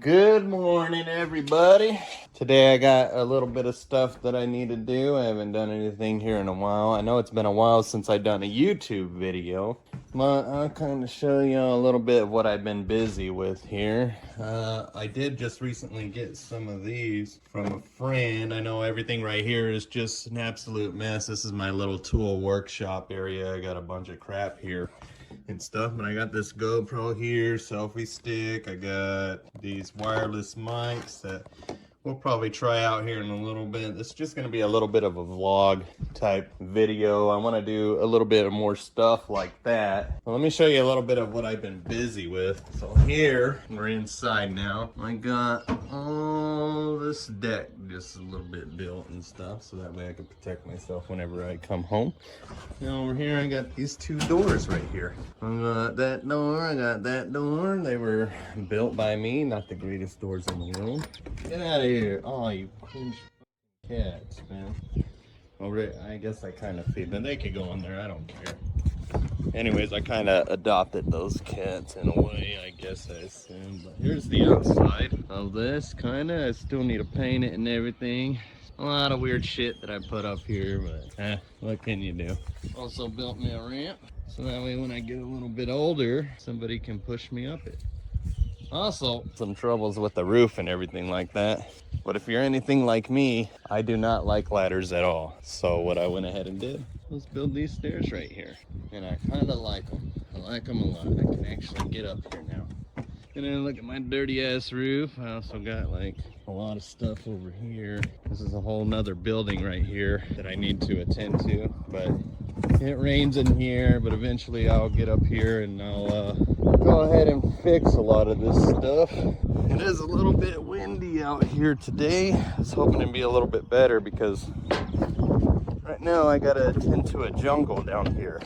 Good morning, everybody. Today I got a little bit of stuff that I need to do. I haven't done anything here in a while. I know it's been a while since I've done a YouTube video, but I'll kind of show you a little bit of what I've been busy with here. I did just recently get some of these from a friend. I know everything right here is just an absolute mess. This is my little tool workshop area. I got a bunch of crap here and stuff, but I got this GoPro here, selfie stick. I got these wireless mics that we'll probably try out here in a little bit. This is just going to be a little bit of a vlog type video. I want to do a little bit of more stuff like that. Well, let me show you a little bit of what I've been busy with. So here, we're inside now. I got all this deck just a little bit built and stuff, so that way I can protect myself whenever I come home. Now over here, I got these two doors right here. I got that door, I got that door. They were built by me, not the greatest doors in the world. Get out of here. Oh, you cringe cats, man. I guess I kind of feed them. They could go in there, I don't care. Anyways, I kind of adopted those cats in a way, I guess I assume. But here's the outside of this, kind of. I still need to paint it and everything. A lot of weird shit that I put up here, but what can you do? Also built me a ramp, so that way when I get a little bit older, somebody can push me up it. Also, some troubles with the roof and everything like that. But if you're anything like me, I do not like ladders at all. So what I went ahead and did was build these stairs right here. And I kind of like them. I like them a lot. I can actually get up here now. And then look at my dirty ass roof. I also got like a lot of stuff over here. This is a whole nother building right here that I need to attend to. But it rains in here, but eventually I'll get up here and I'll go ahead and fix a lot of this stuff. It is a little bit windy out here today. I was hoping it'd be a little bit better because right now I gotta attend to a jungle down here.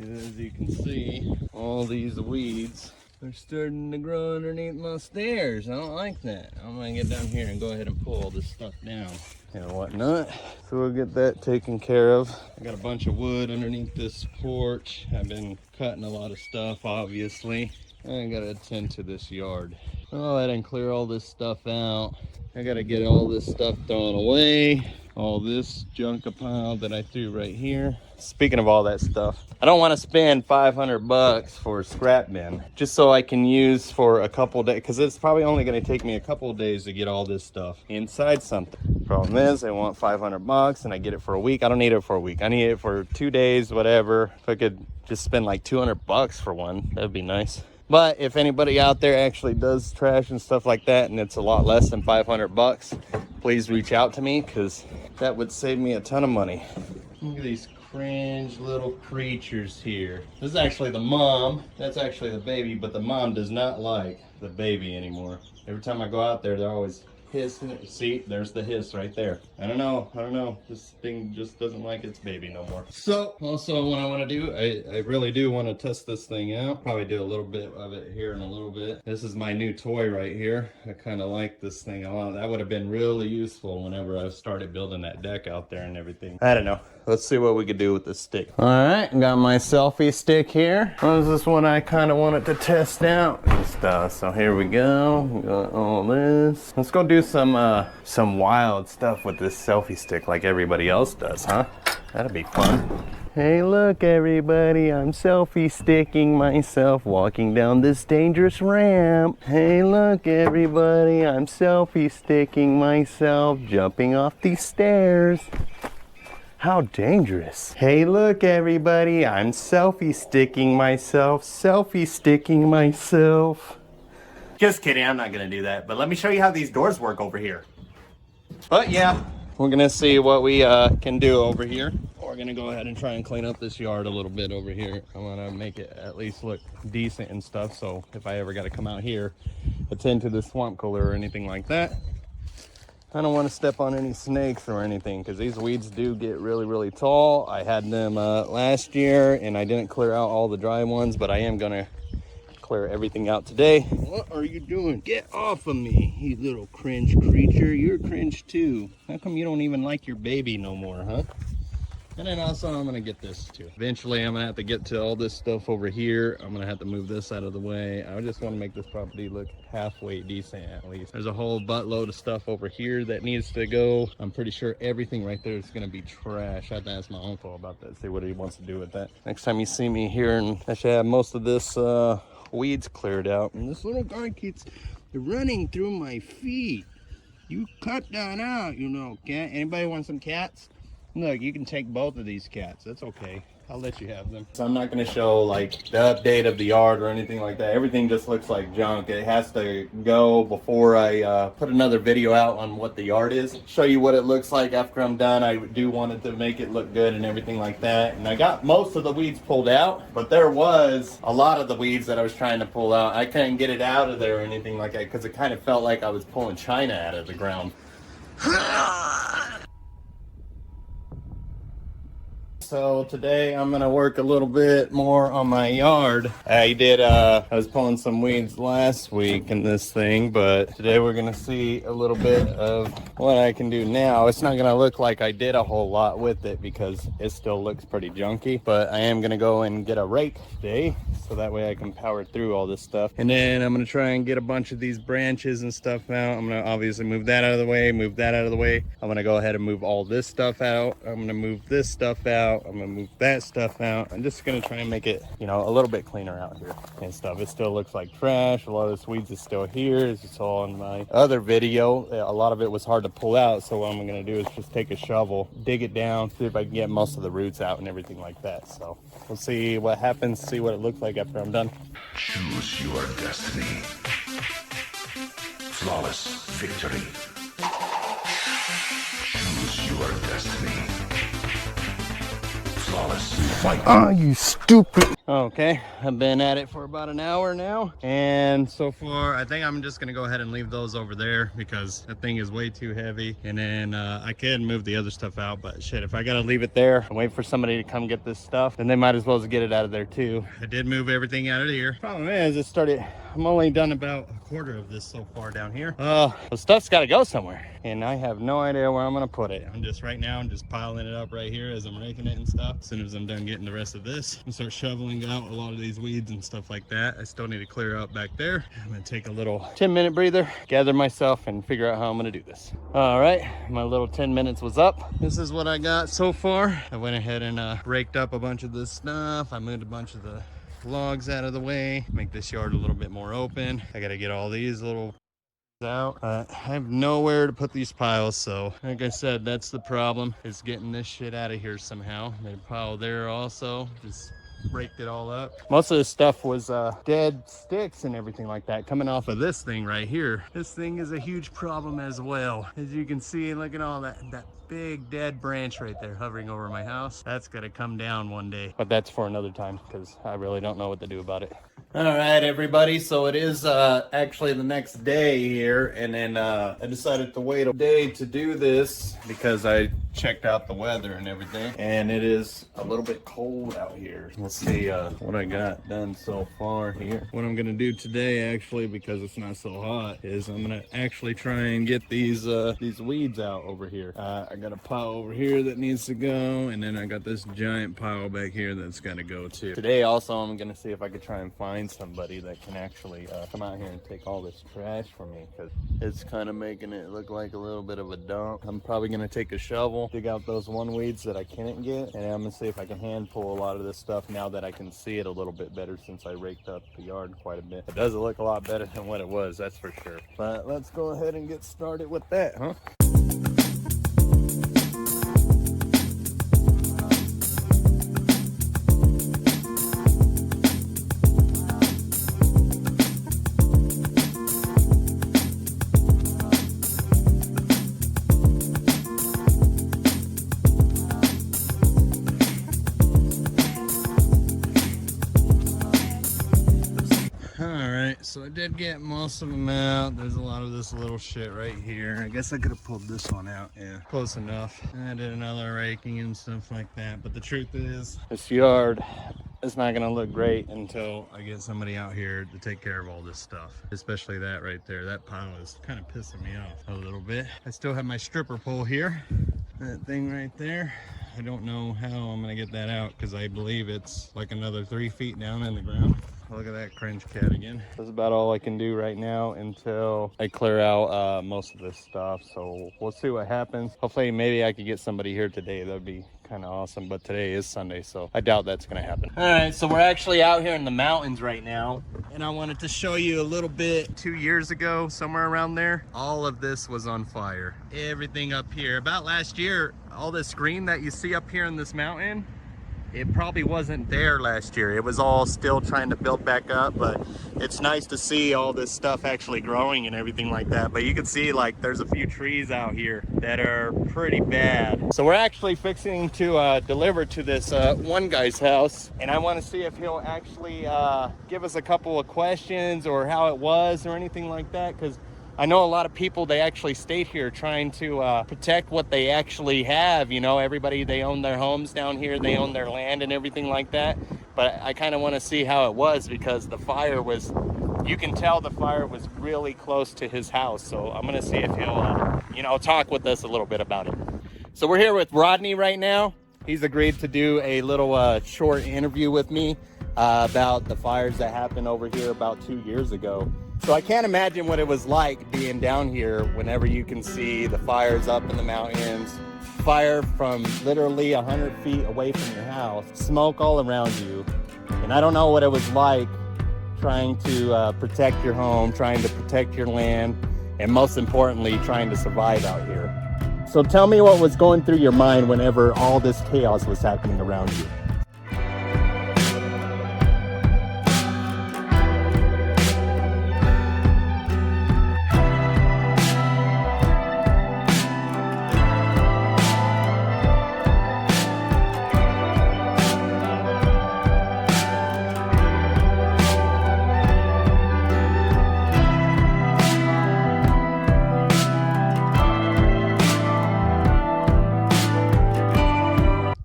As you can see, all these weeds are starting to grow underneath my stairs. I don't like that. I'm gonna get down here and go ahead and pull all this stuff down and whatnot. So we'll get that taken care of. I got a bunch of wood underneath this porch. I've been cutting a lot of stuff, obviously. I gotta attend to this yard. Go ahead and clear all this stuff out. I gotta get all this stuff thrown away. All this junk pile that I threw right here. Speaking of all that stuff, I don't want to spend 500 bucks for a scrap bin just so I can use for a couple days, because it's probably only going to take me a couple of days to get all this stuff inside something. Problem is, I want 500 bucks and I get it for a week. I don't need it for a week. I need it for 2 days, whatever. If I could just spend like 200 bucks for one, that'd be nice. But if anybody out there actually does trash and stuff like that and it's a lot less than 500 bucks, please reach out to me, because that would save me a ton of money. Look at these cringe little creatures here. This is actually the mom. That's actually the baby, but the mom does not like the baby anymore. Every time I go out there, they're always hissing. See, there's the hiss right there. I don't know. This thing just doesn't like its baby no more. So, also what I want to do, I really do want to test this thing out. Probably do a little bit of it here in a little bit. This is my new toy right here. I kind of like this thing a lot. That would have been really useful whenever I started building that deck out there and everything. I don't know. Let's see what we could do with this stick. All right, got my selfie stick here. This is what I kind of wanted to test out and stuff. So here we go. We got all this. Let's go do some wild stuff with this selfie stick like everybody else does, huh? That'll be fun. Hey, look, everybody, I'm selfie sticking myself walking down this dangerous ramp. Hey, look, everybody, I'm selfie sticking myself jumping off these stairs. How dangerous. Hey, look, everybody, I'm selfie sticking myself, Just kidding, I'm not gonna do that, but let me show you how these doors work over here. But yeah, we're gonna see what we can do over here. We're gonna go ahead and try and clean up this yard a little bit over here. I wanna make it at least look decent and stuff, so if I ever gotta come out here, attend to the swamp cooler or anything like that, I don't want to step on any snakes or anything, because these weeds do get really, really tall. I had them last year and I didn't clear out all the dry ones, but I am gonna clear everything out today. What are you doing? Get off of me, you little cringe creature. You're cringe too. How come you don't even like your baby no more, huh? And then also I'm gonna get this too. Eventually I'm gonna have to get to all this stuff over here. I'm gonna have to move this out of the way. I just want to make this property look halfway decent at least. There's a whole buttload of stuff over here that needs to go. I'm pretty sure everything right there is gonna be trash. I have to ask my uncle about that, see what he wants to do with that. Next time you see me here, and I should have most of this weeds cleared out. And this little guy keeps running through my feet. You cut that out, you know, cat. Anybody want some cats? Look, you can take both of these cats. That's okay. I'll let you have them. So I'm not going to show like the update of the yard or anything like that. Everything just looks like junk. It has to go before I put another video out on what the yard is. Show you what it looks like after I'm done. I do want it to make it look good and everything like that. And I got most of the weeds pulled out, but there was a lot of the weeds that I was trying to pull out. I couldn't get it out of there or anything like that because it kind of felt like I was pulling China out of the ground. So today I'm gonna work a little bit more on my yard. I was pulling some weeds last week in this thing, but today we're gonna see a little bit of what I can do now. It's not gonna look like I did a whole lot with it because it still looks pretty junky, but I am gonna go and get a rake today so that way I can power through all this stuff. And then I'm gonna try and get a bunch of these branches and stuff out. I'm gonna obviously move that out of the way, move that out of the way. I'm gonna go ahead and move all this stuff out. I'm gonna move this stuff out. I'm gonna move that stuff out. I'm just gonna try and make it, you know, a little bit cleaner out here and stuff. It still looks like trash. A lot of this weeds is still here, as you saw in my other video. A lot of it was hard to pull out, so what I'm gonna do is just take a shovel, dig it down, see if I can get most of the roots out and everything like that. So we'll see what happens, see what it looks like after I'm done. Choose your destiny. Flawless victory. Choose your destiny. Flawless fight. Oh, you stupid. Okay, I've been at it for about an hour now, and so far I think I'm just gonna go ahead and leave those over there because that thing is way too heavy. And then I can move the other stuff out, but shit, if I gotta leave it there and wait for somebody to come get this stuff, then they might as well just get it out of there too. I did move everything out of here. Problem is, I'm only done about a quarter of this so far down here. The stuff's got to go somewhere, and I have no idea where I'm gonna put it. I'm just piling it up right here as I'm raking it and stuff. As soon as I'm done getting the rest of this, I'm gonna start shoveling out a lot of these weeds and stuff like that. I still need to clear out back there. I'm gonna take a little 10-minute breather, gather myself, and figure out how I'm gonna do this. All right, my little 10 minutes was up. This is what I got so far. I went ahead and raked up a bunch of this stuff. I moved a bunch of the logs out of the way, make this yard a little bit more open. I gotta get all these little out. I have nowhere to put these piles, so like I said, that's the problem, is getting this shit out of here somehow. Made a pile there also, just raked it all up. Most of this stuff was dead sticks and everything like that coming off of this thing right here. This thing is a huge problem as well. As you can see, look at all that big dead branch right there hovering over my house. That's gonna come down one day, but that's for another time because I really don't know what to do about it. All right, everybody, so it is actually the next day here, and then I decided to wait a day to do this because I checked out the weather and everything, and it is a little bit cold out here. Let's see what I got done so far here. What I'm gonna do today, actually, because it's not so hot, is I'm gonna actually try and get these weeds out over here. I got a pile over here that needs to go, and then I got this giant pile back here that's gotta go too. Today also I'm gonna see if I could try and find somebody that can actually come out here and take all this trash for me, because it's kind of making it look like a little bit of a dump. I'm probably gonna take a shovel, dig out those weeds that I couldn't get, and I'm gonna see if I can hand pull a lot of this stuff now that I can see it a little bit better since I raked up the yard quite a bit. It does look a lot better than what it was, that's for sure. But let's go ahead and get started with that, huh? So I did get most of them out. There's a lot of this little shit right here. I guess I could have pulled this one out. Yeah, close enough. And I did another raking and stuff like that. But the truth is, this yard is not gonna look great until I get somebody out here to take care of all this stuff. Especially that right there. That pile is kind of pissing me off a little bit. I still have my stripper pole here. That thing right there. I don't know how I'm gonna get that out because I believe it's like another 3 feet down in the ground. Look at that cringe cat again. That's about all I can do right now until I clear out most of this stuff. So we'll see what happens. Hopefully maybe I could get somebody here today. That'd be kind of awesome, but today is Sunday, so I doubt that's gonna happen. All right, so we're actually out here in the mountains right now, and I wanted to show you a little bit. 2 years ago, somewhere around there, all of this was on fire. Everything up here. About last year, all this green that you see up here in this mountain, it probably wasn't there last year. It was all still trying to build back up, but it's nice to see all this stuff actually growing and everything like that. But you can see like there's a few trees out here that are pretty bad. So we're actually fixing to deliver to this one guy's house, and I want to see if he'll actually give us a couple of questions or how it was or anything like that, because I know a lot of people, they actually stayed here trying to protect what they actually have. You know, everybody, they own their homes down here, they own their land and everything like that. But I kind of want to see how it was, because the fire was, you can tell the fire was really close to his house. So I'm going to see if he'll, you know, talk with us a little bit about it. So we're here with Rodney right now. He's agreed to do a little short interview with me about the fires that happened over here about 2 years ago. So I can't imagine what it was like being down here whenever you can see the fires up in the mountains, fire from literally 100 feet away from your house, smoke all around you. And I don't know what it was like trying to protect your home, trying to protect your land, and most importantly, trying to survive out here. So tell me what was going through your mind whenever all this chaos was happening around you.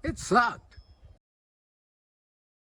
It sucked.